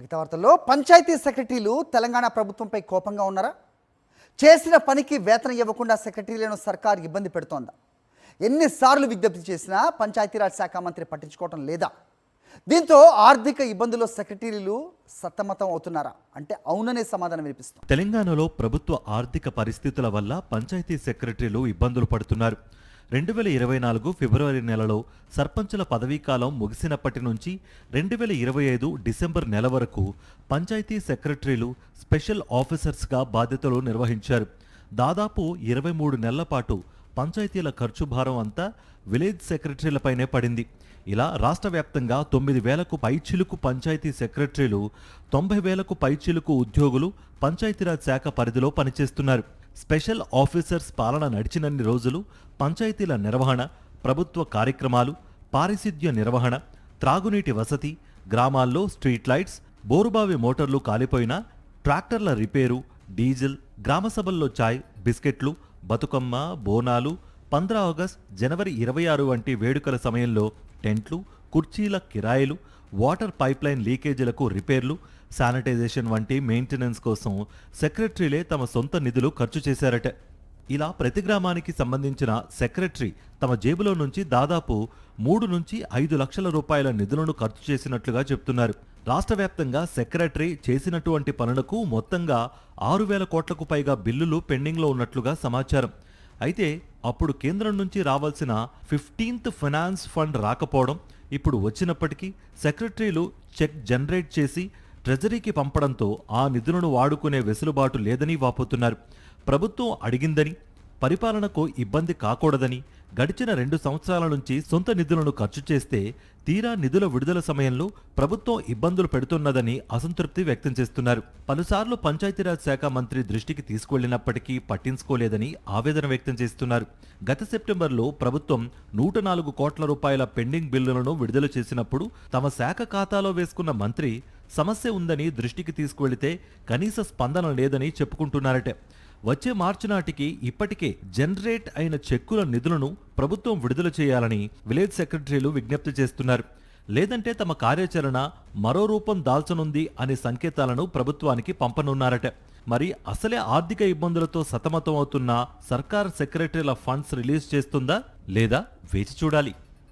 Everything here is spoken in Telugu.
మిగతా వార్తల్లో పంచాయతీ సెక్రటరీలు తెలంగాణ ప్రభుత్వంపై కోపంగా ఉన్నారా? చేసిన పనికి వేతనం ఇవ్వకుండా సెక్రటరీలను సర్కార్ ఇబ్బంది పెడుతోందా? ఎన్నిసార్లు విజ్ఞప్తి చేసినా పంచాయతీరాజ్ శాఖ మంత్రి పట్టించుకోవటం లేదా? దీంతో ఆర్థిక ఇబ్బందుల్లో సెక్రటరీలు సతమతం అవుతున్నారా అంటే అవుననే సమాధానం వినిపిస్తుంది. తెలంగాణలో ప్రభుత్వ ఆర్థిక పరిస్థితుల వల్ల పంచాయతీ సెక్రటరీలు ఇబ్బందులు పడుతున్నారు. 2024 ఫిబ్రవరి నెలలో సర్పంచుల పదవీకాలం ముగిసినప్పటి నుంచి 2025 డిసెంబర్ నెల వరకు పంచాయతీ సెక్రటరీలు స్పెషల్ ఆఫీసర్స్గా బాధ్యతలు నిర్వహించారు. దాదాపు 23 నెలల పాటు పంచాయతీల ఖర్చు భారం అంతా విలేజ్ సెక్రటరీలపైనే పడింది. ఇలా రాష్ట్ర వ్యాప్తంగా 9,000కు పైచిలుకు పంచాయతీ సెక్రటరీలు, 90,000కు పైచిలుకు ఉద్యోగులు పంచాయతీరాజ్ శాఖ పరిధిలో పనిచేస్తున్నారు. స్పెషల్ ఆఫీసర్స్ పాలన నడిచినన్ని రోజులు పంచాయతీల నిర్వహణ, ప్రభుత్వ కార్యక్రమాలు, పారిశుద్ధ్య నిర్వహణ, త్రాగునీటి వసతి, గ్రామాల్లో స్ట్రీట్ లైట్స్, బోరుబావి మోటార్లు కాలిపోయినా ట్రాక్టర్ల రిపేరు, డీజిల్, గ్రామసభల్లో చాయ్, బిస్కెట్లు, బతుకమ్మ, బోనాలు, 15 ఆగస్టు, జనవరి 26 వంటి వేడుకల సమయంలో టెంట్లు, కుర్చీల కిరాయిలు, వాటర్ పైప్లైన్ లీకేజీలకు రిపేర్లు, శానిటైజేషన్ వంటి మెయింటెనెన్స్ కోసం సెక్రటరీలే తమ సొంత నిధులు ఖర్చు చేశారట. ఇలా ప్రతి గ్రామానికి సంబంధించిన సెక్రటరీ తమ జేబులో నుంచి దాదాపు 3 నుంచి 5 లక్షల రూపాయల నిధులను ఖర్చు చేసినట్లుగా చెప్తున్నారు. రాష్ట్ర వ్యాప్తంగా సెక్రటరీ చేసినటువంటి పనులకు మొత్తంగా 6,000 కోట్లకు పైగా బిల్లులు పెండింగ్లో ఉన్నట్లుగా సమాచారం. అయితే అప్పుడు కేంద్రం నుంచి రావాల్సిన 15th ఫైనాన్స్ ఫండ్ రాకపోవడం, ఇప్పుడు వచ్చినప్పటికీ సెక్రటరీలు చెక్ జనరేట్ చేసి ట్రెజరీకి పంపడంతో ఆ నిధులను వాడుకునే వెసులుబాటు లేదని వాపోతున్నారు. ప్రభుత్వం అడిగిందని, పరిపాలనకు ఇబ్బంది కాకూడదని గడిచిన 2 సంవత్సరాల నుంచి సొంత నిధులను ఖర్చు చేస్తే తీరా నిధుల విడుదల సమయంలో ప్రభుత్వం ఇబ్బందులు పెడుతున్నదని అసంతృప్తి వ్యక్తం చేస్తున్నారు. పలుసార్లు పంచాయతీరాజ్ శాఖ మంత్రి దృష్టికి తీసుకువెళ్లినప్పటికీ పట్టించుకోలేదని ఆవేదన వ్యక్తం చేస్తున్నారు. గత సెప్టెంబర్లో ప్రభుత్వం 104 కోట్ల రూపాయల పెండింగ్ బిల్లులను విడుదల చేసినప్పుడు తమ శాఖ ఖాతాలో వేసుకున్న మంత్రి సమస్య ఉందని దృష్టికి తీసుకువెళితే కనీస స్పందన లేదని చెప్పుకుంటున్నారట. వచ్చే మార్చి నాటికి ఇప్పటికే జనరేట్ అయిన చెక్కుల నిధులను ప్రభుత్వం విడుదల చేయాలని విలేజ్ సెక్రటరీలు విజ్ఞప్తి చేస్తున్నారు. లేదంటే తమ కార్యాచరణ మరో రూపం దాల్చనుంది అనే సంకేతాలను ప్రభుత్వానికి పంపనున్నారట. మరి అసలే ఆర్థిక ఇబ్బందులతో సతమతం అవుతున్న సర్కార్ సెక్రటరీల ఫండ్స్ రిలీజ్ చేస్తుందా లేదా వేచి చూడాలి.